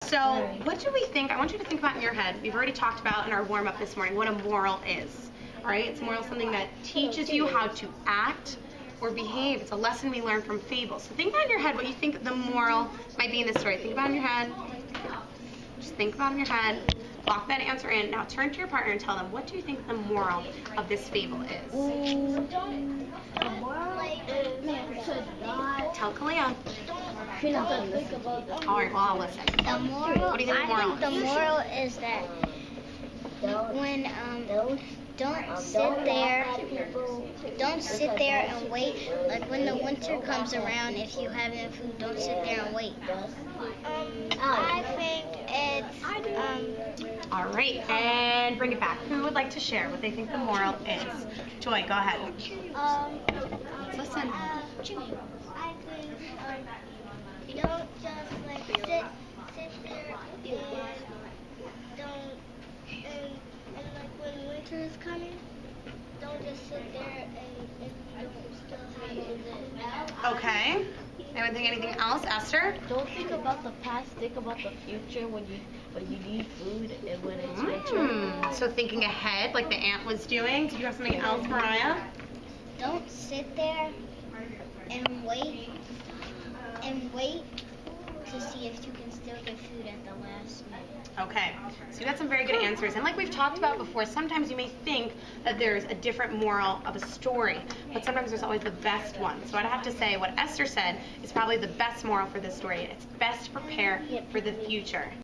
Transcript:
So what do we think? I want you to think about in your head. We've already talked about in our warm-up this morning what a moral is. All right, it's a moral something that teaches you how to act or behave. It's a lesson we learn from fables. So think about in your head what you think the moral might be in this story. Think about it in your head. Just think about it in your head. Lock that answer in. Now turn to your partner and tell them, what do you think the moral of this fable is? The moral is should not. Tell Kalia. Should not think about the All right, well, I'll listen. The moral, What do you think the moral I think the moral is that when don't sit there and wait. Like when the winter comes around, if you have no food, don't sit there and wait. I think it's All right, and bring it back. Who would like to share what they think the moral is? Joy, go ahead. Let's listen. I think don't just like sit there and like when winter is coming, don't just sit there and don't still have all this. Okay. Anything else, Esther? Don't think about the past. Think about the future when you need food and when it's winter. So thinking ahead, like the ant was doing. Did you have something else, Mariah? Don't sit there and wait to see if you can still get food at the last minute. Okay, so you got some very good answers. And like we've talked about before, sometimes you may think that there's a different moral of a story, but sometimes there's always the best one. So I'd have to say what Esther said is probably the best moral for this story. It's best to prepare for the future.